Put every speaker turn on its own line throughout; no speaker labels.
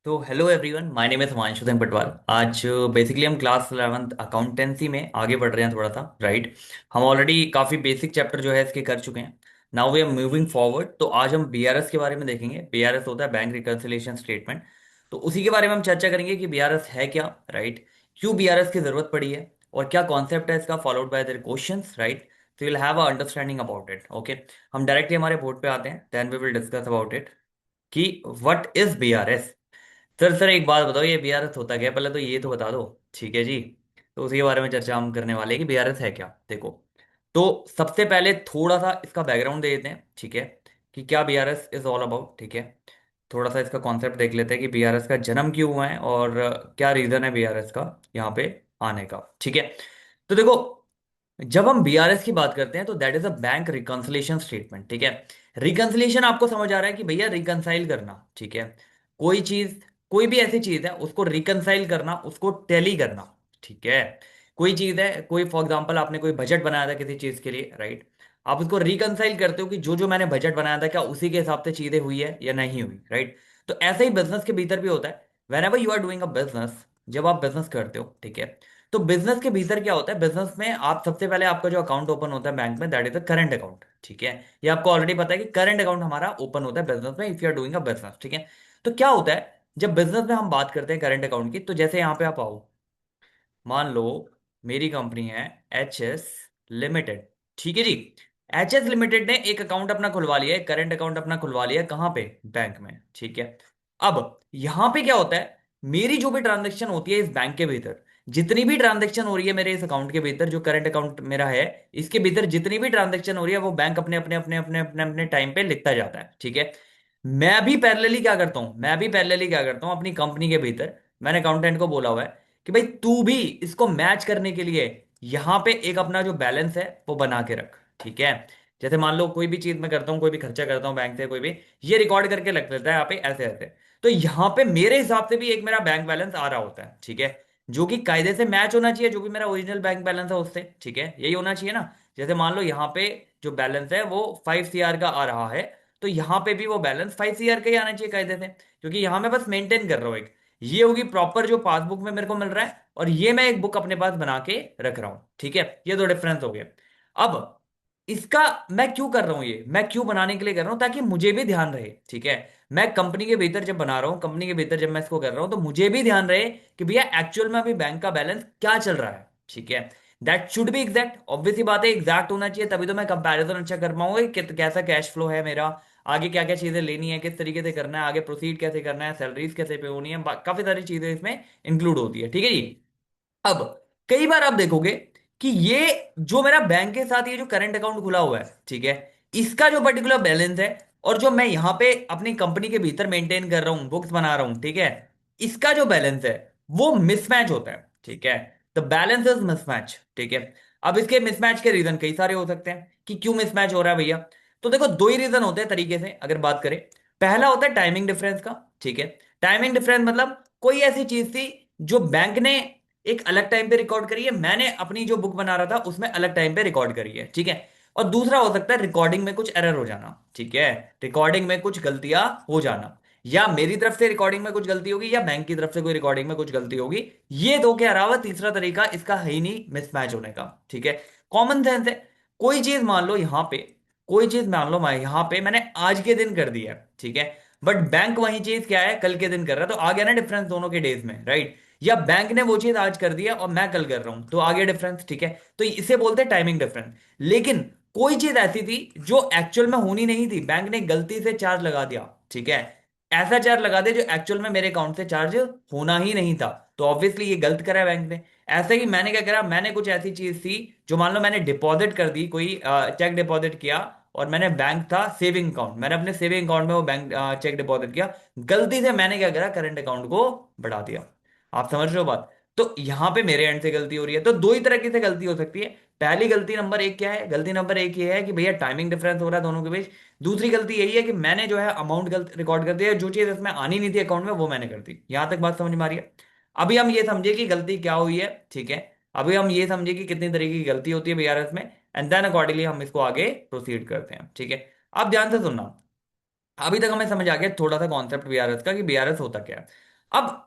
तो hello everyone, my name is Himanshu Singh Patwal. आज basically हम क्लास 11th अकाउंटेंसी में आगे बढ़ रहे हैं थोड़ा सा, राइट। हम ऑलरेडी काफ़ी बेसिक चैप्टर जो है इसके कर चुके हैं। Now we are moving forward. तो आज हम बीआरएस के बारे में देखेंगे। बीआरएस होता है बैंक रिकंसिलिएशन स्टेटमेंट। तो उसी के बारे में हम चर्चा करेंगे कि बीआरएस है क्या, राइट। क्यों बीआरएस की ज़रूरत पड़ी है और क्या कॉन्सेप्ट है इसका, followed by there questions, right. तो will have a understanding about it. Okay, हम डायरेक्टली हमारे बोर्ड पे आते हैं, then we will discuss about it कि व्हाट इज बीआरएस। सर एक बात बताओ, ये बीआरएस होता क्या है? पहले तो ये तो बता दो। ठीक है जी। तो उसी के बारे में चर्चा हम करने वाले हैं कि बीआरएस है क्या। देखो, तो सबसे पहले थोड़ा सा इसका बैकग्राउंड दे देते हैं, ठीक है, कि क्या बीआरएस इज ऑल अबाउट। ठीक है, थोड़ा सा इसका कॉन्सेप्ट देख लेते हैं कि बीआरएस का जन्म क्यों हुआ है और क्या रीजन है बीआरएस का यहाँ पे आने का। ठीक है, तो देखो, जब हम बीआरएस की बात करते हैं तो that is a bank reconciliation statement. ठीक है, रिकंसिलिएशन आपको समझ आ रहा है कि भैया रिकंसाइल करना। ठीक है, कोई चीज, कोई भी ऐसी चीज है उसको रिकंसाइल करना, उसको टैली करना। ठीक है, कोई चीज है, कोई फॉर एग्जांपल आपने कोई बजट बनाया था किसी चीज के लिए, राइट। आप उसको रिकंसाइल करते हो कि जो जो मैंने बजट बनाया था क्या उसी के हिसाब से चीजें हुई है या नहीं हुई, राइट। तो ऐसे ही बिजनेस के भीतर भी होता है। Whenever you are doing a business, जब आप बिजनेस करते हो, ठीक है, तो बिजनेस के भीतर क्या होता है, बिजनेस में आप सबसे पहले आपका जो अकाउंट ओपन होता है बैंक में, that is the current account. ठीक है, ये आपको ऑलरेडी पता है कि करंट अकाउंट हमारा ओपन होता है बिजनेस में, if you are doing a business. ठीक है, तो क्या होता है जब बिजनेस में हम बात करते हैं करंट अकाउंट की, तो जैसे यहाँ पे आप आओ, मान लो मेरी कंपनी है एच एस लिमिटेड। ठीक है जी, एच एस लिमिटेड ने एक अकाउंट अपना खुलवा लिया है, करंट अकाउंट अपना खुलवा लिया है, कहाँ पे? बैंक में। ठीक है, अब यहां पे क्या होता है, मेरी जो भी ट्रांजेक्शन होती है इस बैंक के भीतर, जितनी भी ट्रांजेक्शन हो रही है मेरे इस अकाउंट के भीतर, जो करंट अकाउंट मेरा है, इसके भीतर जितनी भी ट्रांजेक्शन हो रही है वो बैंक अपने अपने अपने अपने अपने अपने टाइम पे लिखता जाता है। ठीक है, मैं भी पैरेलली क्या करता हूँ अपनी कंपनी के भीतर, मैंने अकाउंटेंट को बोला हुआ है कि भाई तू भी इसको मैच करने के लिए यहां पे एक अपना जो बैलेंस है वो बना के रख। ठीक है, जैसे मान लो कोई भी चीज मैं करता हूँ, कोई भी खर्चा करता हूँ बैंक से, कोई भी, ये रिकॉर्ड करके रख देता है यहाँ पे ऐसे ऐसे। तो यहाँ पे मेरे हिसाब से भी एक मेरा बैंक बैलेंस आ रहा होता है, ठीक है, जो कि कायदे से मैच होना चाहिए जो भी मेरा ओरिजिनल बैंक बैलेंस है उससे। ठीक है, यही होना चाहिए ना। जैसे मान लो यहाँ पे जो बैलेंस है वो 5 CR का आ रहा है, तो यहाँ पे भी वो बैलेंस 5 CR का ही आना चाहिए कायदे से, क्योंकि यहाँ मैं बस मेंटेन कर रहा हूँ एक। ये होगी प्रॉपर जो पासबुक में मेरे को मिल रहा है, और ये मैं एक बुक अपने पास बना के रख रहा हूं। ठीक है, ये दो डिफरेंस हो गए। अब इसका मैं क्यों कर रहा हूं, ये मैं क्यों बनाने के लिए कर रहा हूं, ताकि मुझे भी ध्यान रहे। ठीक है, मैं कंपनी के भीतर जब बना रहा हूं, कंपनी के भीतर जब मैं इसको कर रहा हूं, तो मुझे भी ध्यान रहे कि भैया एक्चुअल में अभी बैंक का बैलेंस क्या चल रहा है। ठीक है, that should be exact, obvious सी बात है, एग्जैक्ट होना चाहिए, तभी तो मैं कंपैरिजन अच्छा कर पाऊंगा कि कैसा कैश फ्लो है मेरा, आगे क्या क्या चीजें लेनी है, किस तरीके से करना है, आगे प्रोसीड कैसे करना है, सैलरीज कैसे पे होनी है, काफी सारी चीजें इसमें इंक्लूड होती है। ठीक है जी। अब कई बार आप देखोगे कि ये जो मेरा बैंक के साथ ये जो करंट अकाउंट खुला हुआ है, ठीक है, इसका जो पर्टिकुलर बैलेंस है और जो मैं यहां पे अपनी कंपनी के भीतर मेंटेन कर रहा हूं, बुक्स बना रहा हूं, ठीक है, इसका जो बैलेंस है वो मिसमैच होता है। ठीक है, द बैलेंस इज मिसमैच। ठीक है, अब इसके मिसमैच के रीजन कई सारे हो सकते हैं कि क्यों मिसमैच हो रहा है भैया। तो देखो, दो ही रीजन होते हैं तरीके से अगर बात करें। पहला होता है टाइमिंग डिफरेंस का। ठीक है, टाइमिंग डिफरेंस मतलब कोई ऐसी चीज थी जो बैंक ने एक अलग टाइम पे रिकॉर्ड करी है, मैंने अपनी जो बुक बना रहा था उसमें अलग टाइम पे रिकॉर्ड करी है। ठीक है, और दूसरा हो सकता है रिकॉर्डिंग में कुछ एरर हो जाना। ठीक है, रिकॉर्डिंग में कुछ गलतियां हो जाना, या मेरी तरफ से रिकॉर्डिंग में कुछ गलती होगी या बैंक की तरफ से कोई रिकॉर्डिंग में कुछ गलती होगी। ये दो के अलावा तीसरा तरीका इसका है ही नहीं मिसमैच होने का। ठीक है, कॉमन सेंस है। कोई चीज मान लो यहां पे, कोई चीज मान लो मैं यहां पे मैंने आज के दिन कर दिया है, ठीक है, बट बैंक वही चीज क्या है कल के दिन कर रहा है, तो आ गया ना डिफरेंस दोनों के डेज में, राइट। या बैंक ने वो चीज आज कर दिया और मैं कल कर रहा हूं, तो आगे डिफरेंस। ठीक है, तो इसे बोलते हैं टाइमिंग डिफरेंस। लेकिन कोई चीज ऐसी थी जो एक्चुअल में होनी नहीं थी, बैंक ने गलती से चार्ज लगा दिया। ठीक है, ऐसा चार्ज लगा दिया जो एक्चुअल में मेरे अकाउंट से चार्ज होना ही नहीं था, तो ऑब्वियसली ये गलत करा है बैंक ने। ऐसे ही मैंने क्या करा, मैंने कुछ ऐसी चीज थी जो मान लो मैंने डिपॉजिट कर दी, कोई चेक डिपॉजिट किया, और मैंने बैंक था सेविंग अकाउंट, मैंने अपने सेविंग अकाउंट में वो बैंक चेक डिपॉजिट किया, गलती से मैंने क्या करा, करंट अकाउंट को बढ़ा दिया। आप समझ रहे हो बात? तो यहां पे मेरे एंड से गलती हो रही है, तो दो ही तरीके से गलती हो सकती है। पहली गलती नंबर एक क्या है, गलती नंबर एक ये है कि भैया टाइमिंग डिफरेंस हो रहा है दोनों के बीच। दूसरी गलती यही है कि मैंने जो है अमाउंट गलत रिकॉर्ड कर दिया, जो चीज इसमें आनी नहीं थी अकाउंट में वो मैंने कर दी। यहां तक बात समझ में आ रही है? अभी हम ये समझे कि गलती क्या हुई है। ठीक है, अभी हम ये समझे कि कितनी तरीके की गलती होती है बीआरएस में, एंड देन अकॉर्डिंगली हम इसको आगे प्रोसीड करते हैं। ठीक है, अब ध्यान से सुनना। अभी तक हमें समझ आ गया थोड़ा सा कॉन्सेप्ट बीआरएस का कि बीआरएस होता क्या है। अब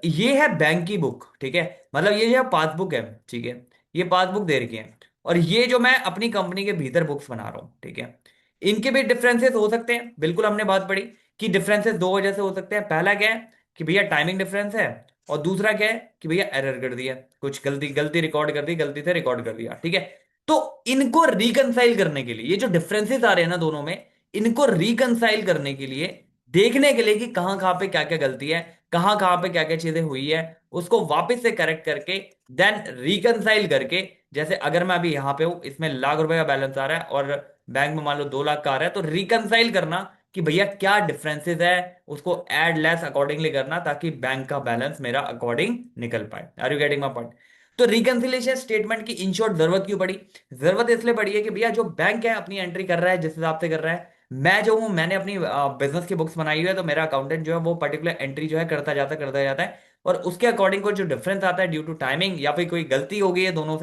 ये है बैंक की बुक, ठीक है, मतलब ये जो पासबुक है, ठीक है, ये पासबुक दे रखी है, और ये जो मैं अपनी कंपनी के भीतर बुक्स बना रहा हूँ, ठीक है, इनके भी डिफरेंसेस हो सकते हैं, बिल्कुल हमने बात पढ़ी कि डिफरेंसेस दो वजह से हो सकते हैं। पहला क्या है कि भैया टाइमिंग डिफरेंस है, और दूसरा क्या है कि भैया एरर कर दिया, कुछ गलती गलती रिकॉर्ड कर दी, गलती से रिकॉर्ड कर दिया, ठीक है। तो इनको रिकंसाइल करने के लिए, ये जो डिफरेंसेस आ रहे हैं ना दोनों में, इनको रिकंसाइल करने के लिए, देखने के लिए कि कहां कहां पे क्या क्या गलती है, कहां कहां पे क्या क्या चीजें हुई है, उसको वापस से करेक्ट करके देन रिकंसाइल करके, जैसे अगर मैं अभी यहां पे हूं, इसमें ₹1,00,000 का बैलेंस आ रहा है और बैंक में मान लो 2 लाख का आ रहा है, तो रिकंसाइल करना कि भैया क्या डिफरेंसेस है, उसको ऐड लेस अकॉर्डिंगली करना, ताकि बैंक का बैलेंस मेरा अकॉर्डिंग निकल पाए। Are you getting my point? तो रिकंसिलिएशन स्टेटमेंट की इन शॉर्ट जरूरत क्यों पड़ी? जरूरत इसलिए पड़ी है कि भैया जो बैंक है अपनी एंट्री कर रहा है जिस हिसाब से कर रहा है, मैं जो हूं, मैंने अपनी बिजनेस की बुक्स बनाई हुई है, तो मेरा अकाउंटेंट जो है वो पर्टिकुलर एंट्री जो है करता जाता है, और उसके अकॉर्डिंग को जो डिफरेंस आता है ड्यू टू टाइमिंग या फिर कोई गलती हो गई है दोनों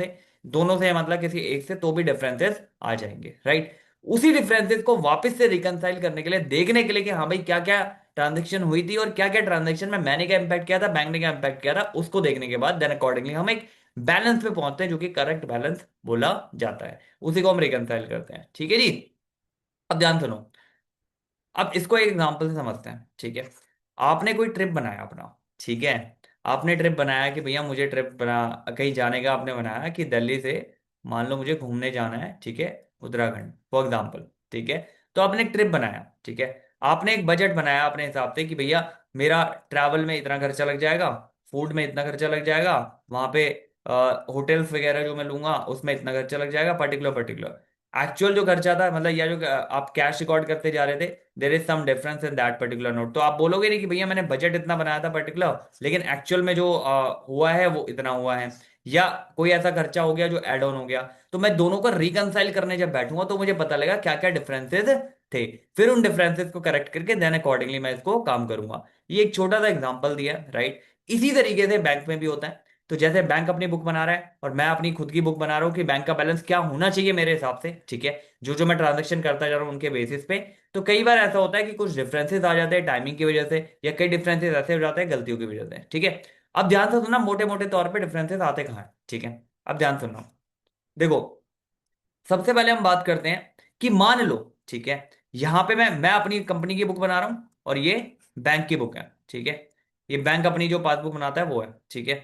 से मतलब किसी एक से, तो भी डिफरेंसेस आ जाएंगे, राइट। उसी डिफरेंसेस को वापस से रिकंसाइल करने के लिए, देखने के लिए कि हाँ भाई क्या क्या ट्रांजेक्शन हुई थी और क्या क्या ट्रांजेक्शन में मैंने क्या इंपैक्ट किया था, बैंक ने क्या इंपैक्ट किया था, उसको देखने के बाद देन अकॉर्डिंगली हम एक बैलेंस पे पहुंचते हैं जो कि करेक्ट बैलेंस बोला जाता है, उसी को हम रिकंसाइल करते हैं, ठीक है जी। अब ध्यान सुनो, अब इसको एक एग्जांपल से समझते हैं, ठीक है। आपने कोई ट्रिप बनाया अपना, ठीक है, आपने ट्रिप बनाया कि भैया मुझे ट्रिप बना, कहीं जाने का आपने बनाया कि दिल्ली से मान लो मुझे घूमने जाना है, ठीक है, उत्तराखंड फॉर एग्जाम्पल, ठीक है। तो आपने एक ट्रिप बनाया, ठीक है, आपने एक बजट बनाया अपने हिसाब से कि भैया मेरा ट्रैवल में इतना खर्चा लग जाएगा, फूड में इतना खर्चा लग जाएगा, वहां पे होटल्स वगैरह जो मैं लूंगा उसमें इतना खर्चा लग जाएगा, पर्टिकुलर पर्टिकुलर एक्चुअल जो खर्चा था, मतलब या जो आप कैश रिकॉर्ड करते जा रहे थे, there is some difference in that particular note. तो आप बोलोगे नहीं कि भैया मैंने बजट इतना बनाया था पर्टिकुलर, लेकिन एक्चुअल में जो हुआ है वो इतना हुआ है, या कोई ऐसा खर्चा हो गया जो एड ऑन हो गया। तो मैं दोनों को रिकंसाइल करने जब बैठूंगा तो मुझे पता लगा क्या क्या डिफरेंसेस थे, फिर उन डिफरेंसेस को करेक्ट करके देन अकॉर्डिंगली मैं इसको काम करूंगा। ये एक छोटा सा एग्जांपल दिया, राइट। इसी तरीके से बैंक में भी होता है। तो जैसे बैंक अपनी बुक बना रहा है और मैं अपनी खुद की बुक बना रहा हूँ कि बैंक का बैलेंस क्या होना चाहिए मेरे हिसाब से, ठीक है, जो जो मैं ट्रांजेक्शन करता जा रहा हूँ उनके बेसिस पे। तो कई बार ऐसा होता है कि कुछ डिफरेंसेस आ जाते हैं टाइमिंग की वजह से, या कई डिफरेंसेस ऐसे हो जाते हैं गलतियों की वजह से, ठीक है। अब ध्यान से सुनना, मोटे मोटे तौर पे डिफरेंसेस आते कहाँ हैं, ठीक है। अब ध्यान सुनना, देखो, सबसे पहले हम बात करते हैं कि मान लो, ठीक है, यहां पे मैं अपनी कंपनी की बुक बना रहा हूं और ये बैंक की बुक है, ठीक है। ये बैंक अपनी जो पासबुक बनाता है वो है, ठीक है।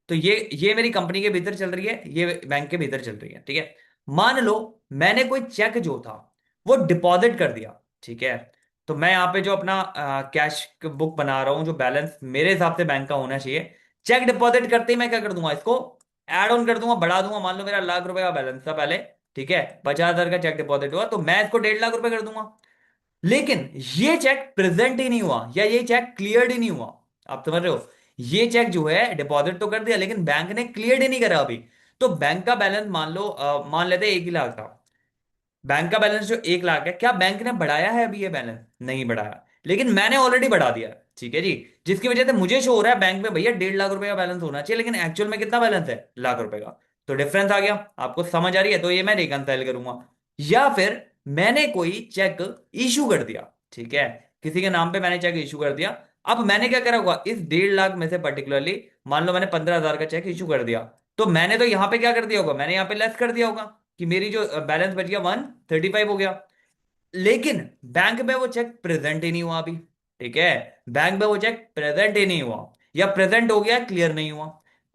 तो ये मेरी कंपनी के भीतर चल रही है, ये बैंक के भीतर चल रही है, ठीक है। मान लो मैंने कोई चेक जो था वो डिपॉजिट कर दिया, ठीक है। तो मैं यहाँ पे जो अपना कैश बुक बना रहा हूँ, जो बैलेंस मेरे हिसाब से बैंक का होना चाहिए, चेक डिपॉजिट करते ही मैं क्या कर दूंगा, इसको ऐड ऑन कर दूंगा, बढ़ा दूंगा। मान लो मेरा ₹1,00,000 का बैलेंस था पहले, ठीक है, 50,000 का चेक डिपॉजिट हुआ, तो मैं इसको ₹1,50,000 कर दूंगा। लेकिन ये चेक प्रेजेंट ही नहीं हुआ, या ये चेक क्लियर्ड ही नहीं हुआ। आप समझ रहे हो? ये चेक जो है डिपॉजिट तो कर दिया, लेकिन बैंक ने क्लियर्ड ही नहीं करा अभी। तो बैंक का बैलेंस मान लो मान लेते 1 ही लाख था। बैंक का बैलेंस जो 1 लाख है, क्या बैंक ने बढ़ाया है अभी ये बैलेंस? नहीं बढ़ाया, लेकिन मैंने ऑलरेडी बढ़ा दिया है, ठीक है जी। जिसकी वजह से मुझे शो हो रहा है बैंक में भैया ₹1,50,000 का बैलेंस होना चाहिए, लेकिन एक्चुअल में कितना बैलेंस है? ₹1,00,000 का। तो डिफरेंस आ गया, आपको समझ आ रही है? तो ये मैं रिकंसाइल करूंगा। या फिर मैंने कोई चेक इशू कर दिया, ठीक है, किसी के नाम पे मैंने चेक इशू कर दिया। अब मैंने क्या करा होगा, इस 1,50,000 में से पर्टिकुलरली मान लो मैंने 15,000 का चेक इशू कर दिया, तो मैंने तो यहां पे क्या कर दिया होगा, मैंने यहां पे लेस कर दिया होगा कि मेरी जो बैलेंस बच गया 135 हो गया। लेकिन बैंक में वो चेक प्रेजेंट ही नहीं हुआ अभी, ठीक है। बैंक में वो चेक प्रेजेंट ही नहीं हुआ, या प्रेजेंट हो गया क्लियर नहीं हुआ,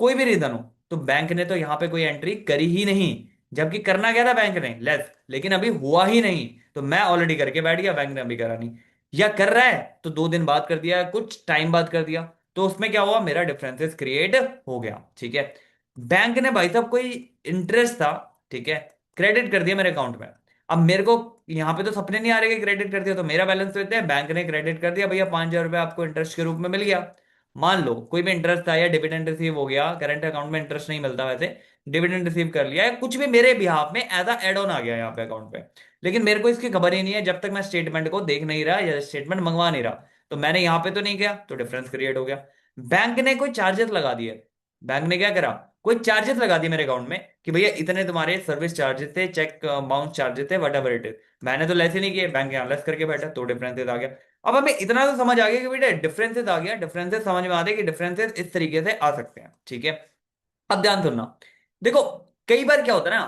कोई भी रीजन हो, तो बैंक ने तो यहां पे कोई एंट्री करी ही नहीं। जबकि करना क्या था बैंक ने, लेस, लेकिन अभी हुआ ही नहीं। तो मैं ऑलरेडी करके बैठ गया, बैंक ने अभी करा नहीं। या कर रहा है तो 2 दिन बाद कर दिया, कुछ टाइम बाद कर दिया, तो उसमें क्या हुआ, मेरा डिफरेंसेस क्रिएट हो गया, ठीक है। बैंक ने भाई साहब कोई इंटरेस्ट था, ठीक है, क्रेडिट कर दिया मेरे अकाउंट में। अब मेरे को यहाँ पे तो सपने नहीं आ रहे कि क्रेडिट कर दिया, तो मेरा बैलेंस तो इतना है, बैंक ने क्रेडिट कर दिया भैया, ₹5,000 आपको इंटरेस्ट के रूप में मिल गया। मान लो कोई भी इंटरेस्ट था, या डिविडेंड रिसीव हो गया, करंट अकाउंट में इंटरेस्ट नहीं मिलता वैसे, डिविडेंड रिसीव कर लिया, या कुछ भी मेरे बिहाफ में एज एड ऑन आ गया यहाँ पे अकाउंट पे। लेकिन मेरे को इसकी खबर ही नहीं है जब तक मैं स्टेटमेंट को देख नहीं रहा या स्टेटमेंट मंगवा नहीं रहा। तो मैंने यहाँ पे तो नहीं किया, तो डिफरेंस क्रिएट हो गया। बैंक ने कोई चार्जेस लगा दिए, बैंक ने क्या करा, कोई चार्जेस लगा दिए मेरे अकाउंट में कि भैया इतने तुम्हारे सर्विस चार्जेस थे, चेक बाउंस चार्जेस थे, वट एवर इट इज। मैंने तो लेस ही नहीं किए, बैंक यहाँ लेस करके बैठा, तो डिफरेंसेस आ गया। अब हमें इतना तो समझ आ गया कि बेटा डिफरेंसेस आ गया, डिफरेंसेस समझ में आते हैं कि डिफरेंसेस इस तरीके से आ सकते हैं, ठीक है। अब ध्यान सुनना, देखो कई बार क्या होता है ना,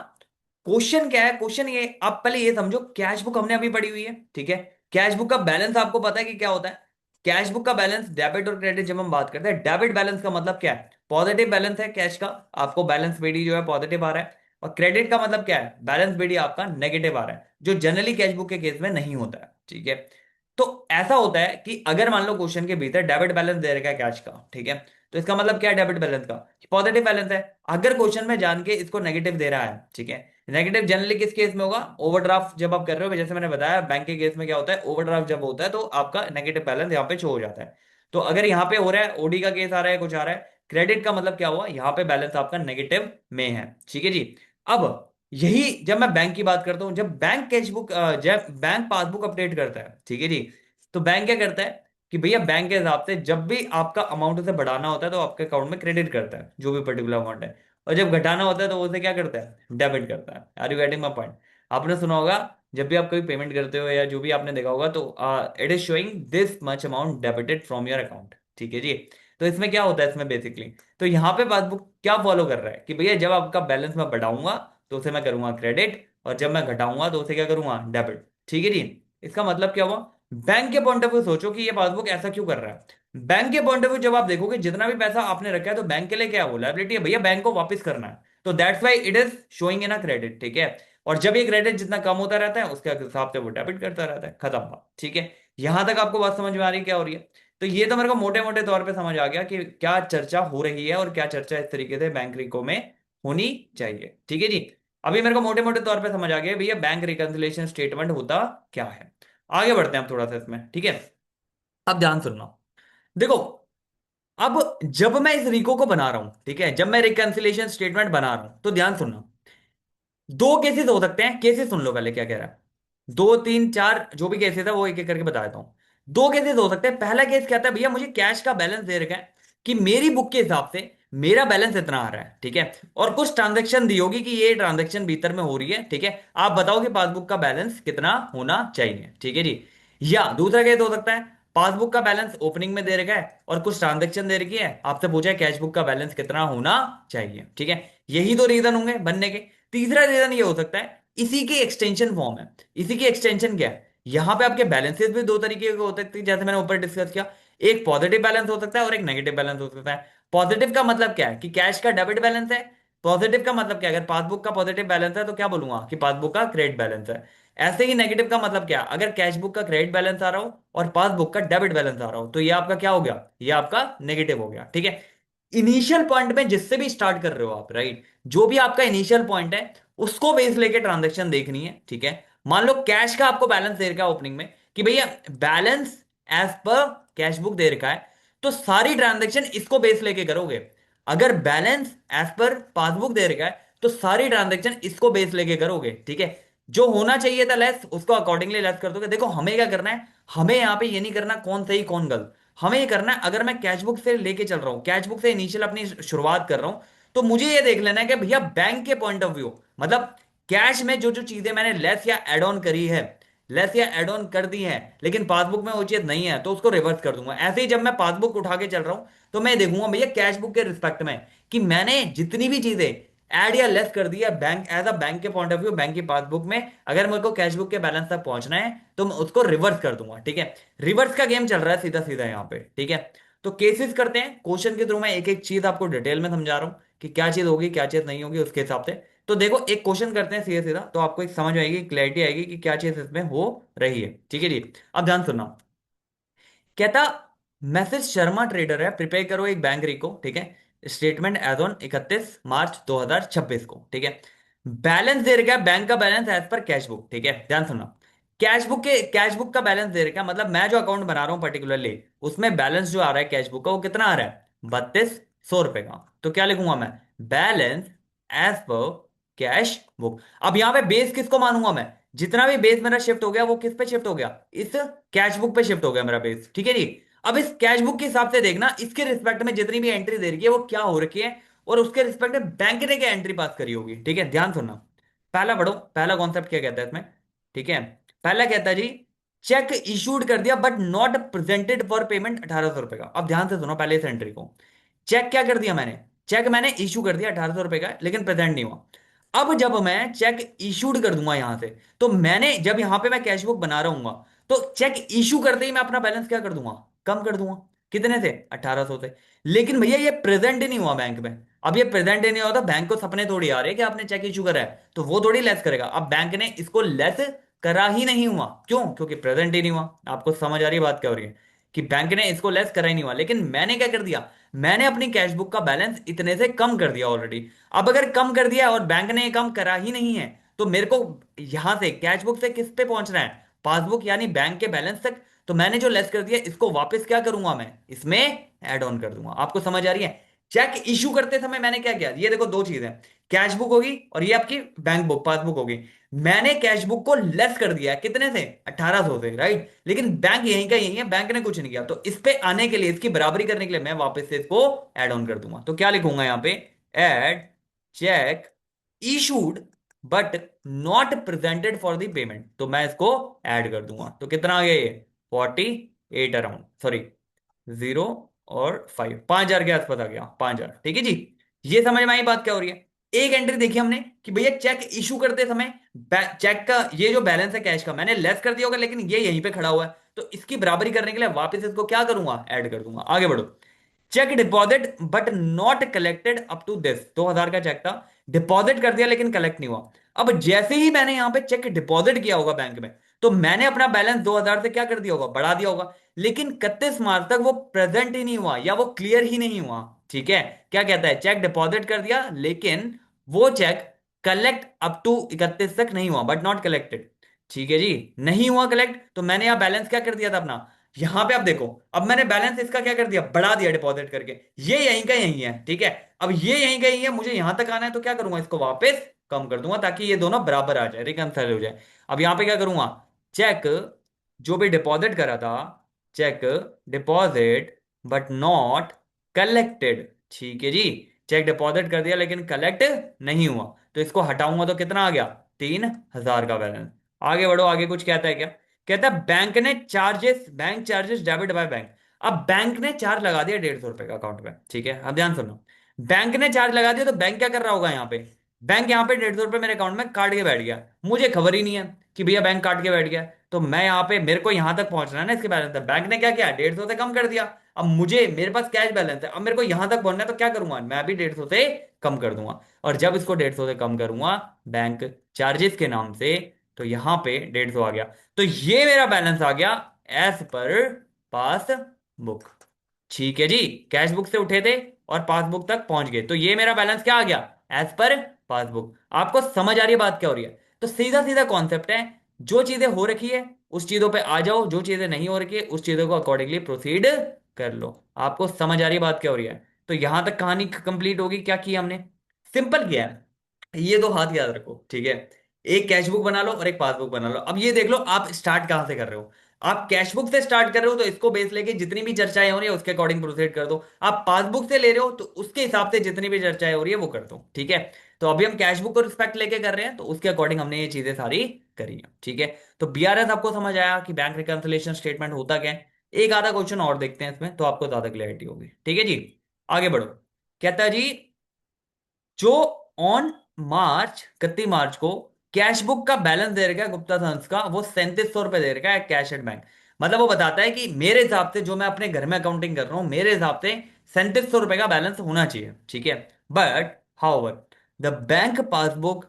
क्वेश्चन क्या है, क्वेश्चन ये, आप पहले ये समझो, कैश बुक हमने अभी पढ़ी हुई है, ठीक है। कैश बुक का बैलेंस आपको पता है कि क्या होता है। कैश बुक का बैलेंस, डेबिट और क्रेडिट जब हम बात करते हैं, डेबिट बैलेंस का मतलब क्या है, पॉजिटिव बैलेंस है कैश का, आपको बैलेंस बीडी जो है पॉजिटिव आ रहा है। और क्रेडिट का मतलब क्या है, बैलेंस बीडी आपका नेगेटिव आ रहा है, जो जनरली कैश बुक के केस में नहीं होता है, ठीक है। तो ऐसा होता है कि अगर मान लो क्वेश्चन के भीतर डेबिट बैलेंस दे रखा है कैश का, ठीक है, तो इसका मतलब क्या है डेबिट बैलेंस का, पॉजिटिव बैलेंस है। अगर क्वेश्चन में जान के इसको नेगेटिव दे रहा है, ठीक है, नेगेटिव जनरली किस केस में होगा, ओवरड्राफ्ट जब आप कर रहे हो, जैसे मैंने बताया बैंक के केस में क्या होता है, ओवरड्राफ्ट जब होता है तो आपका नेगेटिव बैलेंस यहाँ पे शो हो जाता है। तो अगर यहाँ पे हो रहा है, ओडी का केस आ रहा है, कुछ आ रहा है, क्रेडिट का मतलब क्या हुआ, यहाँ पे बैलेंस आपका नेगेटिव में है, ठीक है जी। अब यही जब मैं बैंक की बात करता हूं, जब बैंक कैशबुक, जब बैंक पासबुक अपडेट करता है, ठीक है जी, तो बैंक क्या करता है कि भैया बैंक के हिसाब से जब भी आपका अमाउंट उसे बढ़ाना होता है तो आपके अकाउंट में क्रेडिट करता है जो भी पर्टिकुलर अमाउंट है, और जब घटाना होता है तो वो उसे क्या करता है, डेबिट करता है। Are you getting my point. आपने सुना होगा जब भी आप कोई पेमेंट करते हो या जो भी आपने देखा होगा, तो it is showing this much amount debited from your account, ठीक है जी। तो इसमें क्या होता है, इसमें बेसिकली तो यहाँ पे पासबुक क्या फॉलो कर रहा है कि भैया जब आपका बैलेंस मैं बढ़ाऊंगा तो उसे मैं करूंगा क्रेडिट, और जब मैं घटाऊंगा तो उसे क्या करूंगा, डेबिट, ठीक है जी। इसका मतलब क्या हुआ, बैंक के पॉइंट ऑफ व्यू सोचो कि ये पासबुक ऐसा क्यों कर रहा है। बैंक के पॉइंट ऑफ व्यू जब आप देखोगे जितना भी पैसा आपने रखा है तो बैंक के लिए क्या है, लायबिलिटी है भैया, बैंक को वापस करना है, तो that's why it is showing in a credit, ठीक है। और जब ये क्रेडिट जितना कम होता रहता है उसके हिसाब से वो डेबिट करता रहता है, खत्म बात, ठीक है। यहां तक आपको बात समझ में आ रही है क्या हो रही है। तो ये तो मेरे को मोटे मोटे तौर पे समझ आ गया कि क्या चर्चा हो रही है और क्या चर्चा इस तरीके से बैंक रिको में होनी चाहिए, ठीक है जी। अभी मेरे को मोटे मोटे तौर पे समझ आ गया भैया बैंक रिकंसिलिएशन स्टेटमेंट होता क्या है। आगे बढ़ते हैं हम थोड़ा सा इसमें, ठीक है। अब ध्यान सुनना, देखो अब जब मैं इस रिको को बना रहा हूं, ठीक है, जब मैं रिकंसिलिएशन स्टेटमेंट बना रहा हूं तो ध्यान सुनना, दो केसेस हो सकते हैं, केसेस सुन लो पहले क्या कह रहा है। दो तीन चार जो भी केसेस है वो एक एक करके बता देता हूं। दो केसेस हो सकते हैं, पहला केस कहता है भैया मुझे कैश का बैलेंस दे रखा है कि मेरी बुक के हिसाब से मेरा बैलेंस इतना आ रहा है, ठीक है, और कुछ ट्रांजेक्शन दी होगी कि ये ट्रांजेक्शन भीतर में हो रही है, ठीक है, आप बताओ कि पासबुक का बैलेंस कितना होना चाहिए, ठीक है जी। या दूसरा केस हो सकता है, पासबुक का बैलेंस ओपनिंग में दे रखा है और कुछ ट्रांजेक्शन दे रखी है, आपसे पूछा है कैश बुक का बैलेंस कितना होना चाहिए, ठीक है। यही दो रीजन होंगे बनने के। तीसरा रीजन ये हो सकता है, इसी की एक्सटेंशन फॉर्म है, इसी की एक्सटेंशन क्या है, यहां पे आपके बैलेंसेस भी दो तरीके के हो सकते हैं जैसे मैंने ऊपर डिस्कस किया, एक पॉजिटिव बैलेंस हो सकता है और एक नेगेटिव बैलेंस हो सकता है। पॉजिटिव का मतलब क्या है कि कैश का डेबिट बैलेंस है, पॉजिटिव का मतलब क्या है, अगर पासबुक का पॉजिटिव बैलेंस है तो क्या बोलूंगा कि पासबुक का क्रेडिट बैलेंस है। ऐसे ही नेगेटिव का मतलब क्या है, अगर कैश बुक का क्रेडिट बैलेंस आ रहा हो और पासबुक का डेबिट बैलेंस आ रहा हो तो ये आपका क्या हो गया, ये आपका नेगेटिव हो गया, ठीक है। इनिशियल पॉइंट में जिससे भी स्टार्ट कर रहे हो आप, राइट, जो भी आपका इनिशियल पॉइंट है उसको बेस लेके ट्रांजेक्शन देखनी है, ठीक है। मान लो कैश का आपको बैलेंस दे रखा है ओपनिंग में कि भैया बैलेंस एज पर कैश बुक दे रखा है, तो सारी ट्रांजेक्शन इसको बेस लेके करोगे। अगर बैलेंस एज पर पासबुक दे रखा है तो सारी ट्रांजेक्शन इसको बेस लेके करोगे, ठीक है। जो होना चाहिए था लेस उसको अकॉर्डिंगली लेस कर दोगे। देखो हमें क्या करना है, हमें यहाँ पे ये नहीं करना कौन सही कौन गलत, हमें ये करना है अगर मैं कैश बुक से लेके चल रहा हूँ, कैश बुक से इनिशियल अपनी शुरुआत कर रहा हूँ, तो मुझे ये देख लेना है कि भैया बैंक के पॉइंट ऑफ व्यू, मतलब कैश में जो जो चीजें मैंने लेस या एड ऑन करी है, लेस या एड ऑन कर दी है, लेकिन पासबुक में वो चीज नहीं है तो उसको रिवर्स कर दूंगा। ऐसे ही जब मैं पासबुक उठा के चल रहा हूं तो मैं देखूंगा भैया कैश बुक के रिस्पेक्ट में कि मैंने जितनी भी चीजें ऐड या लेस कर दिया बैंक एज अ बैंक के पॉइंट ऑफ व्यू, बैंक की पासबुक में अगर मेरे को कैश बुक के बैलेंस तक पहुंचना है तो मैं उसको रिवर्स कर दूंगा, ठीक है। रिवर्स का गेम चल रहा है सीधा सीधा यहाँ पे, ठीक है। तो केसेस करते हैं, क्वेश्चन के थ्रू मैं एक एक चीज आपको डिटेल में समझा रहा हूँ कि क्या चीज होगी क्या चीज नहीं होगी उसके हिसाब से। तो देखो एक क्वेश्चन करते हैं सीधा सीधा, तो आपको एक समझ आएगी, क्लैरिटी आएगी कि क्या चीज इसमें हो रही है, ठीक है जी। अब ध्यान सुनना, कहता मैसेज शर्मा ट्रेडर है, प्रिपेयर करो एक बैंक रिको, ठीक है, स्टेटमेंट एज ऑन 31 मार्च 2026 को, ठीक है। बैलेंस दे रखा है बैंक का बैलेंस एज पर कैश बुक, ठीक है, ध्यान सुनना। कैश बुक का बैलेंस दे रखा है, मतलब मैं जो अकाउंट बना रहा हूं पर्टिकुलरली उसमें बैलेंस जो आ रहा है कैश बुक का वो कितना आ रहा है, 3200 रुपए का। तो क्या लिखूंगा मैं, बैलेंस एज पर कैश बुक। अब यहां पे बेस किसको मानूंगा मैं, जितना भी बेस मेरा शिफ्ट हो गया वो किस पे शिफ्ट हो गया, इस कैश बुक पे शिफ्ट हो गया मेरा बेस, ठीक है जी। अब इस कैश बुक के हिसाब से देखना इसके रिस्पेक्ट में जितनी भी एंट्री दे रही है वो क्या हो रखी है, और उसके रिस्पेक्ट में बैंक ने क्या एंट्री पास करी होगी, ठीक है। ध्यान सुनना, पहला पढ़ो, पहला कॉन्सेप्ट क्या कहता है इसमें, ठीक है। पहला कहता है जी चेक इशूड कर दिया but not presented for payment 1800 रुपए का। अब ध्यान से सुनो पहले इस एंट्री को। चेक क्या कर दिया मैंने, चेक मैंने इशू कर दिया 1800 रुपए का, लेकिन प्रेजेंट नहीं हुआ। अब जब मैं चेक इशूड कर दूंगा यहां से, तो मैंने जब यहां पे मैं कैश बुक बना रहा हूँ, तो चेक इशू करते ही मैं अपना बैलेंस क्या कर दूंगा, कम कर दूंगा। कितने से, 1800 से। लेकिन भैया ये प्रेजेंट ही नहीं हुआ बैंक में। अब ये प्रेजेंट ही नहीं हुआ तो बैंक को सपने थोड़ी आ रहे हैं कि आपने चेक इशू करा है, तो वो थोड़ी लेस करेगा। अब बैंक ने इसको लेस करा ही नहीं हुआ, क्यों, क्योंकि प्रेजेंट ही नहीं हुआ। आपको समझ आ रही है बात क्या हो रही है, कि बैंक ने इसको लेस करा ही नहीं हुआ। लेकिन मैंने क्या कर दिया, मैंने अपनी कैश बुक का बैलेंस इतने से कम कर दिया ऑलरेडी। अब अगर कम कर दिया और बैंक ने ये कम करा ही नहीं है, तो मेरे को यहां से कैश बुक से किस पे पहुंचना है, पासबुक यानी बैंक के बैलेंस तक। तो मैंने जो लेस कर दिया इसको वापस क्या करूंगा, मैं इसमें ऐड ऑन कर दूंगा। आपको समझ आ रही है। चेक इशू करते समय मैंने क्या किया, ये देखो दो चीजें, कैश बुक होगी और ये आपकी बैंक बुक पासबुक होगी। मैंने कैश बुक को लेस कर दिया है कितने से, 1800 से, राइट। लेकिन बैंक यहीं का यहीं है, बैंक ने कुछ नहीं किया। तो इस पे आने के लिए, इसकी बराबरी करने के लिए मैं वापस से इसको ऐड ऑन कर दूंगा। तो क्या लिखूंगा यहां पे, add check issued but not presented for the payment. तो मैं इसको ऐड कर दूंगा। तो कितना आ गया ये, 48 अराउंड, सॉरी 0 और 5, 5,000 के आसपास आ गया, 5,000। ठीक है जी। ये समझ में आई बात क्या हो रही है। एक एंट्री देखी हमने कि भैया चेक इशू करते समय चेक का ये जो बैलेंस है कैश का मैंने लेस कर दिया होगा, लेकिन ये यहीं पे खड़ा हुआ है। तो इसकी बराबरी करने के लिए वापस इसको क्या करूंगा, ऐड कर दूंगा। आगे बढ़ो। Cheque deposit but not collected up to this, 2,000 का चेक था, डिपॉजिट कर दिया लेकिन कलेक्ट नहीं हुआ। अब जैसे ही मैंने यहां पे चेक डिपॉजिट किया होगा बैंक में, तो मैंने अपना बैलेंस 2,000 से क्या कर दिया होगा, बढ़ा दिया होगा। लेकिन 31 मार्च तक वो प्रेजेंट ही नहीं हुआ या वो क्लियर ही नहीं हुआ। ठीक है। क्या कहता है, चेक डिपॉजिट कर दिया लेकिन वो चेक कलेक्ट अप टू 31 तक नहीं हुआ, बट नॉट कलेक्टेड। ठीक है जी। नहीं हुआ कलेक्ट, तो मैंने यहां बैलेंस क्या कर दिया था अपना, यहां पे आप देखो, अब मैंने बैलेंस इसका क्या कर दिया, बढ़ा दिया डिपॉजिट करके। ये यहीं का यहीं है, ठीक है। अब ये यहीं का यहीं है, मुझे यहां तक आना है, तो क्या करूंगा, इसको वापस कम कर दूंगा ताकि ये दोनों बराबर आ जाए, रिकंसाइल हो जाए। अब यहां पे क्या करूंगा, चेक जो भी डिपॉजिट करा था, cheque deposit but not collected. ठीक है जी। चेक डिपॉजिट कर दिया लेकिन कलेक्ट नहीं हुआ, तो इसको हटाऊंगा तो कितना आ गया, 3,000 का बैलेंस। आगे बढ़ो, आगे कुछ कहता है क्या, कहता है बैंक ने charges, bank charges debit by bank. अब बैंक ने चार्ज लगा दिया 150 रुपए का अकाउंट में। ठीक है, अब ध्यान सुनो। बैंक ने चार्ज लगा दिया तो बैंक क्या कर रहा होगा यहाँ पे, बैंक यहाँ पे 150 रुपए मेरे अकाउंट में काट के बैठ गया। मुझे खबर ही नहीं है कि भैया बैंक काट के बैठ गया। तो मैं यहाँ पे, मेरे को यहाँ तक पहुंचना है ना इसके बैलेंस तक, बैंक ने क्या किया, 150 से कम कर दिया। अब मुझे, मेरे पास कैश बैलेंस है, अब मेरे को यहां तक पहुंचना है, तो क्या करूंगा, मैं भी 150 से कम कर दूंगा। और जब इसको 150 से कम करूंगा बैंक चार्जेस के नाम से, तो यहां पे 150 आ गया। तो ये मेरा बैलेंस आ गया एज पर पासबुक। ठीक है जी। कैश बुक से उठे थे और पासबुक तक पहुंच गए, तो ये मेरा बैलेंस क्या आ गया, एज पर पासबुक। आपको समझ आ रही है बात क्या हो रही है। तो सीधा सीधा कॉन्सेप्ट है, जो चीजें हो रखी है उस चीजों पे आ जाओ, जो चीजें नहीं हो रखी है उस चीजों को अकॉर्डिंगली प्रोसीड कर लो। आपको समझ आ रही है बात क्या हो रही है। तो यहां तक कहानी कंप्लीट होगी, क्या किया हमने, सिंपल किया है। ये दो हाथ याद रखो, ठीक है। एक कैश बुक बना लो और एक पासबुक बना लो। अब ये देख लो आप स्टार्ट कहां से कर रहे हो। आप कैश बुक से स्टार्ट कर रहे हो तो इसको बेस लेके जितनी भी चर्चाएं हो रही है उसके अकॉर्डिंग प्रोसीड कर दो। आप पासबुक से ले रहे हो तो उसके हिसाब से जितनी भी चर्चाएं हो रही है वो कर दो, ठीक है। तो अभी हम कैश बुक को रिस्पेक्ट लेके कर रहे हैं, तो उसके अकॉर्डिंग हमने ये चीजें सारी करी है, ठीक है। तो बीआरएस आपको समझ आया कि बैंक रिकंसिलिएशन स्टेटमेंट होता क्या है। एक आधा क्वेश्चन और देखते हैं इसमें, तो आपको ज्यादा क्लैरिटी होगी, ठीक है जी। आगे बढ़ो। कहता है जी, जो ऑन मार्च 31 मार्च को कैश बुक का बैलेंस दे रखा है गुप्ता सन्स का, वो 3700 रुपए दे रखा है कैश एट बैंक। मतलब वो बताता है कि मेरे हिसाब से, जो मैं अपने घर में अकाउंटिंग कर रहा हूं, मेरे हिसाब से 3700 रुपए का बैलेंस होना चाहिए, ठीक है। But however the bank passbook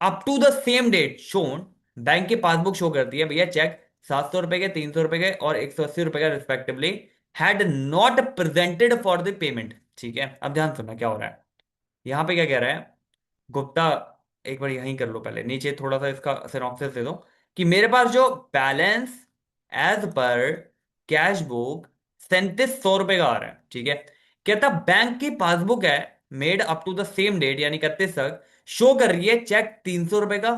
up to the same date shown, bank की पासबुक शो करती है भैया चेक 700 रुपए के, 300 रुपए के और 180 रुपए का respectively had not presented for the payment. ठीक है, अब ध्यान सुनना क्या हो रहा है। यहां पे क्या कह रहा है गुप्ता, एक बार यहीं कर लो, पहले नीचे थोड़ा सा इसका सिनॉप्सिस दे दो, कि मेरे पास जो बैलेंस एज पर कैश बुक 3700 रुपए का आ रहा है, ठीक है। कहता बैंक की पासबुक है made up to the same date यानी 31 तक, शो कर रही है चेक 300 रुपए का,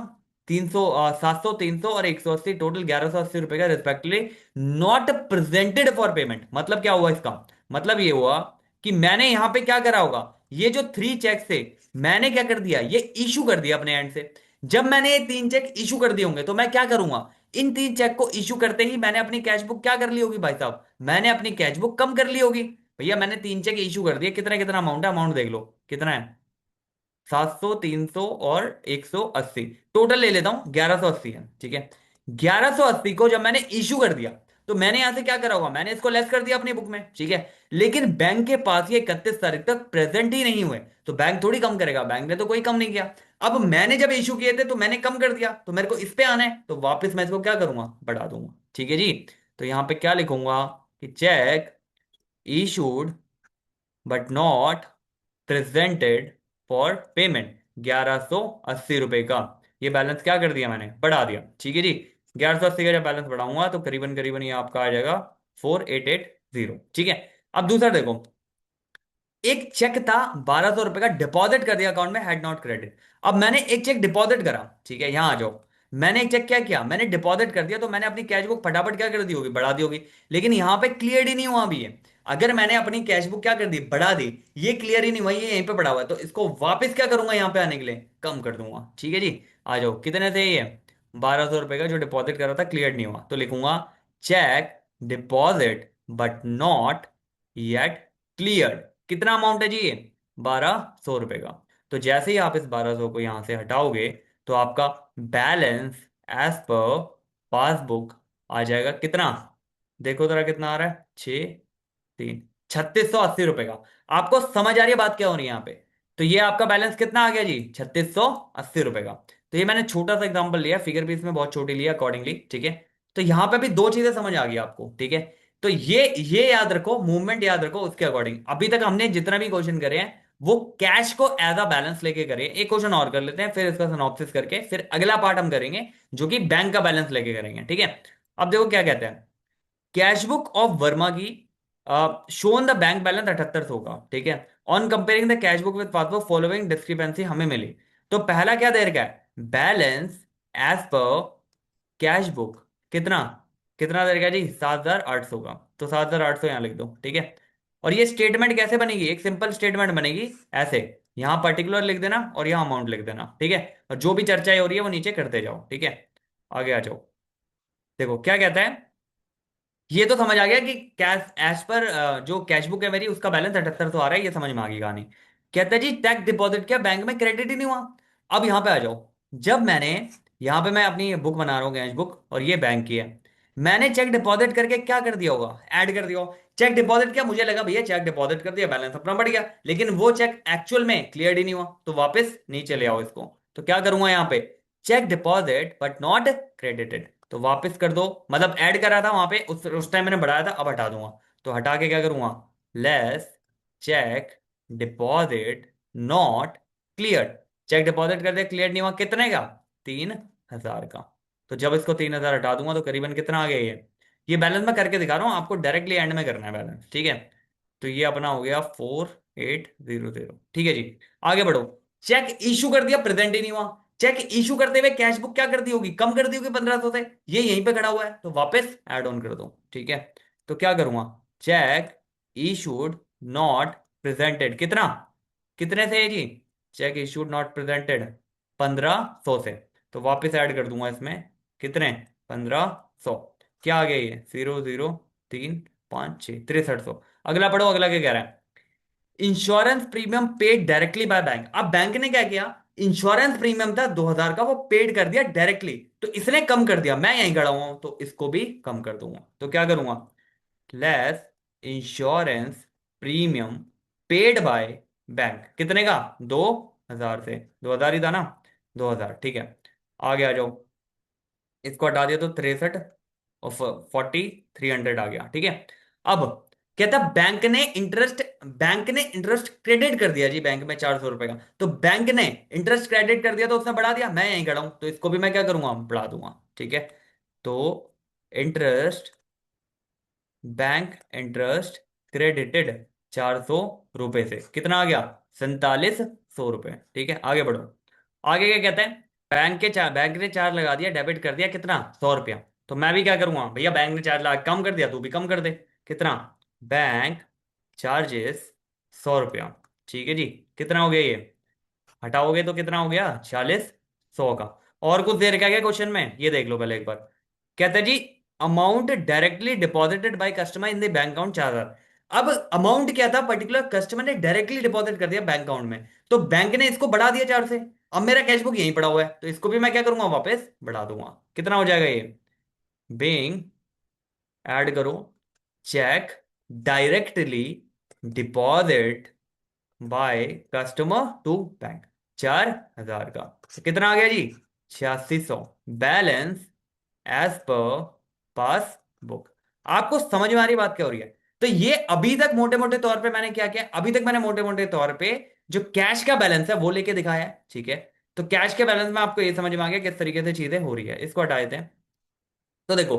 300, 700, 300 और 180, टोटल 1180 रुपए का respectively, not presented for payment. मतलब क्या हुआ इसका, मतलब ये हुआ कि मैंने यहां पे क्या करा होगा, ये जो 3 चेक थे मैंने क्या कर दिया, ये इशू कर दिया अपने एंड से। जब मैंने ये 3 चेक इशू कर दिए होंगे तो मैं क्या करूंगा, इन 3 चेक को इशू करते ही मैंने अपनी कैश बुक क्या कर ली होगी भाई साहब, मैंने अपनी कैश बुक कम कर ली होगी। भैया मैंने 3 चेक इशू कर दिए, कितना कितना अमाउंट है, अमाउंट देख लो कितना है, 700, 300 और 180, टोटल ले लेता हूं 1180 है, ठीक है। 1180 को जब मैंने इशू कर दिया, तो मैंने यहां से क्या करा होगा, मैंने इसको लेस कर दिया अपनी बुक में, ठीक है। लेकिन बैंक के पास ये 31 तारीख तक प्रेजेंट ही नहीं हुए, तो बैंक थोड़ी कम करेगा, बैंक ने तो कोई कम नहीं किया। अब मैंने जब इशू किए थे तो मैंने कम कर दिया, तो मेरे को इस पे आना है, तो वापस मैं इसको क्या करूंगा, बढ़ा दूंगा, ठीक है जी। तो यहां पे क्या लिखूंगा कि check issued but not presented for payment, 1180 रुपए का ये बैलेंस क्या कर दिया मैंने, बढ़ा दिया, ठीक है जी। 1180 का जब बैलेंस बढ़ाऊंगा तो करीबन करीबन ये आपका आ जाएगा 4880, ठीक है। अब दूसरा देखो, एक चेक था 1200 रुपए का, डिपॉजिट कर दिया अकाउंट में, हैड नॉट क्रेडिट। अब मैंने एक चेक डिपॉजिट करा, ठीक है, यहां आ जाओ। मैंने एक चेक क्या किया, मैंने डिपॉजिट कर दिया, तो मैंने अपनी कैश बुक फटाफट क्या कर दी होगी, बढ़ा दी होगी। लेकिन यहां पे क्लियर ही नहीं हुआ अभी ये। अगर मैंने अपनी कैश बुक क्या कर दी, बढ़ा दी, ये क्लियर ही नहीं हुआ, ये यहीं पे पड़ा हुआ है, तो इसको वापस क्या करूंगा, यहां पे आने के लिए कम कर दूंगा, ठीक है जी। आ जाओ, कितने थे ये, 1200 रुपए का जो डिपॉजिट करा था, क्लियर नहीं हुआ, तो लिखूंगा cheque deposit but not yet clear. कितना अमाउंट है जी ये, 1200 रुपए का। तो जैसे ही आप इस 1200 को यहां से हटाओगे, तो आपका बैलेंस एज पर पासबुक आ जाएगा कितना, देखो जरा कितना आ रहा है, 3680 रुपए का। आपको समझ आ रही है बात क्या हो रही है यहाँ पे। तो ये आपका बैलेंस कितना आ गया जी, 3680 रुपए का। तो ये मैंने छोटा सा एग्जांपल लिया, फिगर भी इसमें बहुत छोटी लिया अकॉर्डिंगली, ठीक है। तो यहां पे भी दो चीजें समझ आ गई आपको, ठीक है। तो ये याद रखो, मूवमेंट याद रखो, उसके अकॉर्डिंग अभी तक हमने जितना भी क्वेश्चन करे हैं वो कैश को एज अ बैलेंस लेके करे। एक क्वेश्चन और कर लेते हैं, फिर इसका सिनॉप्सिस करके फिर अगला पार्ट हम करेंगे, जो कि बैंक का बैलेंस लेके करेंगे, ठीक है। अब देखो क्या कहते हैं, कैश बुक ऑफ वर्मा की शोन द बैंक बैलेंस 7800 का, ठीक है। On comparing the cash book with passbook following discrepancy हमें मिली। तो पहला क्या दे रखा है, बैलेंस एज पर कैश बुक कितना, कितना दे रखा है जी, 7800 का। तो 7800 यहां लिख दो, ठीक है। और ये स्टेटमेंट कैसे बनेगी, एक सिंपल स्टेटमेंट बनेगी ऐसे, यहां पर्टिकुलर लिख देना और यहां अमाउंट लिख देना, ठीक है। और जो भी चर्चा हो रही है वो नीचे करते जाओ, ठीक है। आगे आ जाओ, देखो क्या कहता है। ये तो समझ आ गया कि कैश एज पर जो कैश बुक है मेरी, उसका बैलेंस 7800 आ रहा है, ये समझ में आ गई कहानी। कहता है जी टैक्स डिपॉजिट किया, बैंक में क्रेडिट ही नहीं हुआ। अब यहां पे आ जाओ, जब मैंने यहां पे मैं अपनी बुक बना रहा हूँ कैश बुक, और ये बैंक की है, मैंने चेक डिपॉजिट करके क्या कर दिया होगा, ऐड कर दिया होगा। चेक डिपॉजिट किया, मुझे लगा भैया चेक डिपॉजिट कर दिया, बैलेंस अपना बढ़ गया, लेकिन वो चेक एक्चुअल में क्लियर ही नहीं हुआ, तो वापस नीचे ले आओ इसको। तो क्या करूंगा यहाँ पे, cheque deposit but not credited, तो वापस कर दो, मतलब ऐड करा था वहां पे, उस टाइम मैंने बढ़ाया था, अब हटा दूंगा। तो हटा के क्या करूंगा, less cheque deposit not clear. Cheque deposit कर दिया, क्लियर नहीं हुआ, कितने का, 3000 का। तो जब इसको 3000 हटा दूंगा तो करीबन कितना आ गया ये बैलेंस मैं करके दिखा रहा हूँ आपको, डायरेक्टली एंड में करना है बैलेंस, ठीक है। तो ये अपना हो गया 4800, ठीक है जी। आगे बढ़ो, चेक इशू कर दिया, प्रेजेंट ही नहीं हुआ। चेक इशू करते हुए कैश बुक क्या कर दी होगी, कम कर दी होगी 1500 से, ये यहीं पे खड़ा हुआ है, तो वापस ऐड ऑन कर दो, ठीक है। तो क्या करूंगा, चेक इशूड नॉट प्रेजेंटेड, कितना, कितने से है जी, चेक इशूड नॉट प्रेजेंटेड 1500 से, तो वापस ऐड कर दूंगा इसमें, कितने, 1500। क्या आ गया ये, 00356 6300। अगला पढ़ो, अगला क्या कह रहा है, insurance premium paid directly by bank. अब बैंक ने क्या किया, इंश्योरेंस प्रीमियम था 2000 का, वो पेड कर दिया डायरेक्टली, तो इसने कम कर दिया, मैं यहीं खड़ा हुआ हूं तो इसको भी कम कर दूंगा। तो क्या करूंगा, less insurance premium paid by bank, कितने का, 2000 से, 2000 ही था ना, 2000, ठीक है। आगे आ जाओ, इसको हटा दिया तो 63 और 4300 आ गया, ठीक है। अब कहता बैंक ने इंटरेस्ट क्रेडिट कर दिया जी, बैंक में 400 रुपए का, तो बैंक ने इंटरेस्ट क्रेडिट कर दिया, तो उसने बढ़ा दिया, मैं यहीं खड़ा हूं तो इसको भी मैं क्या करूंगा, बढ़ा दूंगा, ठीक है। तो इंटरेस्ट, बैंक इंटरेस्ट क्रेडिटेड 400 रुपए से, कितना आ गया, 4700 रुपए, ठीक है। आगे बढ़ो, आगे क्या कहते हैं, बैंक ने चार्ज लगा दिया, डेबिट कर दिया कितना, 100 रुपया। तो मैं भी क्या करूंगा भैया, बैंक ने चार्ज लगा कम कर दिया, तू भी कम कर दे, कितना, बैंक चार्जेस 100 रुपया, ठीक है जी। कितना हो गया ये, हटाओगे तो कितना हो गया, 4600 का। और कुछ देर क्या गया क्वेश्चन में, ये देख लो पहले एक बार, कहता है जी amount directly deposited by customer in the bank account 4,000। अब अमाउंट क्या था, पर्टिकुलर कस्टमर ने डायरेक्टली डिपॉजिट कर दिया बैंक अकाउंट में, तो बैंक ने इसको बढ़ा दिया 4 से। अब मेरा कैश बुक यहीं पड़ा हुआ है, तो इसको भी मैं क्या करूंगा, वापस बढ़ा दूंगा। कितना हो जाएगा ये, बेइंग, ऐड करो, cheque directly deposit by customer to bank, 4,000 का। तो कितना आ गया जी, 8600। Balance as per passbook. आपको समझ में आ रही बात क्या हो रही है? तो ये अभी तक मोटे मोटे तौर पे मैंने क्या किया, अभी तक मैंने मोटे मोटे तौर पे जो कैश का बैलेंस है वो लेके दिखाया है, ठीक है। तो कैश के बैलेंस में आपको ये समझ में आ गया किस तरीके से चीजें हो रही है। इसको हटा देते हैं। तो देखो,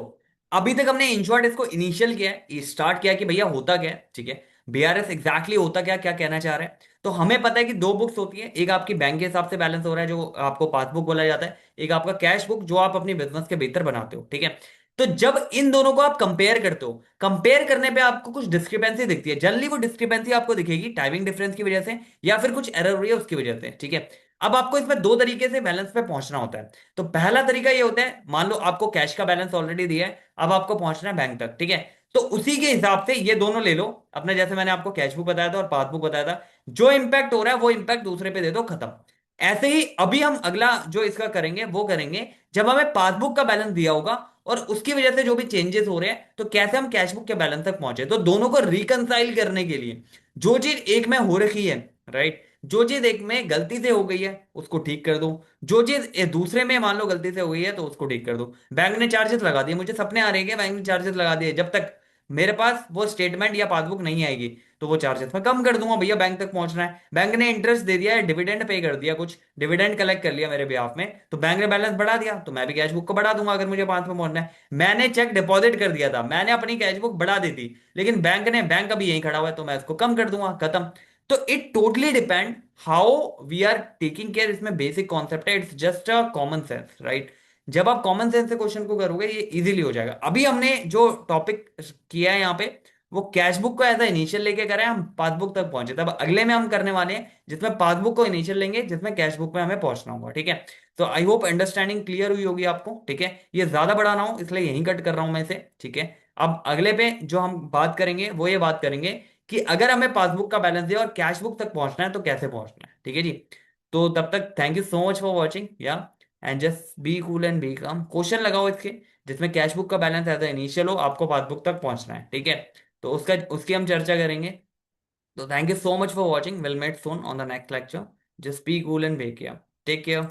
अभी तक हमने इन शॉर्ट इसको इनिशियल किया है, स्टार्ट किया कि भैया होता क्या है, ठीक है। बीआरएस एग्जैक्टली होता क्या, क्या कहना चाह रहा है। तो हमें पता है कि दो बुक्स होती है, एक आपकी बैंक के हिसाब से बैलेंस हो रहा है जो आपको पासबुक बोला जाता है, एक आपका कैश बुक जो आप अपनी बिजनेस के भीतर बनाते हो, ठीक है। तो जब इन दोनों को आप कंपेयर करते हो, कंपेयर करने पे आपको कुछ डिस्क्रिपेंसी दिखती है, जनरली वो डिस्क्रिपेंसी आपको दिखेगी टाइमिंग डिफरेंस की वजह से, या फिर कुछ एरर हुई है उसकी वजह से, ठीक है। अब आपको इसमें दो तरीके से बैलेंस पे पहुंचना होता है। तो पहला तरीका ये होता है, मान लो आपको कैश का बैलेंस ऑलरेडी दिया है, अब आपको पहुंचना है बैंक तक, ठीक है। तो उसी के हिसाब से ये दोनों ले लो अपने, जैसे मैंने आपको कैश बुक बताया था और पासबुक बताया था, जो इंपैक्ट हो रहा है वो इंपैक्ट दूसरे पे दे दो, खत्म। ऐसे ही अभी हम अगला जो इसका करेंगे वो करेंगे, जब हमें पासबुक का बैलेंस दिया होगा और उसकी वजह से जो भी चेंजेस हो रहे हैं, तो कैसे हम कैश बुक के बैलेंस तक पहुंचे। तो दोनों को रिकंसाइल करने के लिए जो चीज एक में हो रखी है, राइट, जो चीज एक में गलती से हो गई है उसको ठीक कर दो, जो चीज दूसरे में मान लो गलती से हो गई है तो उसको ठीक कर दो। बैंक ने चार्जेस लगा दिए, मुझे सपने आ रहे हैं कि बैंक ने चार्जेस लगा दिए, जब तक मेरे पास वो स्टेटमेंट या पासबुक नहीं आएगी तो वो चार्जेस मैं कम कर दूंगा, भैया बैंक तक पहुंचना है। बैंक ने इंटरेस्ट दे दिया है, डिविडेंड पे कर दिया, कुछ डिविडेंड कलेक्ट कर लिया मेरे बिहाफ में, तो बैंक ने बैलेंस बढ़ा दिया, तो मैं भी कैश बुक को बढ़ा दूंगा अगर मुझे 5 पे पहुंचना है। मैंने चेक डिपॉजिट कर दिया था, मैंने अपनी कैश बुक बढ़ा दी थी, लेकिन बैंक अभी यहीं खड़ा हुआ है तो मैं इसको कम कर दूंगा, खत्म। तो it totally depend how we are taking care. इसमें बेसिक कॉन्सेप्ट है, it's just a common sense, right. जब आप कॉमन सेंस से क्वेश्चन को करोगे ये इजीली हो जाएगा। अभी हमने जो टॉपिक किया है यहाँ पे, वो कैश बुक को ऐसा इनिशियल लेके करें, हम पासबुक तक पहुंचे, तब अगले में हम करने वाले हैं जिसमें पासबुक को इनिशियल लेंगे, जिसमें कैश बुक में हमें पहुंचना होगा, ठीक है। तो आई होप अंडरस्टैंडिंग क्लियर हुई होगी आपको, ठीक है। ये ज्यादा बड़ा ना हो इसलिए यहीं कट कर रहा हूं मैं इसे, ठीक है। अब अगले पे जो हम बात करेंगे वो ये बात करेंगे कि अगर हमें पासबुक का बैलेंस दिया और कैश बुक तक पहुंचना है तो कैसे पहुंचना है, ठीक है जी। तो तब तक thank you so much for watching, या and just be cool and be calm. Question लगाओ इसके जिसमें कैश बुक का बैलेंस एज इनिशियल हो, आपको पासबुक तक पहुंचना है, ठीक है। तो उसका उसकी हम चर्चा करेंगे। तो thank you so much for watching, will met soon on the next lecture. Just be cool and be care, take care.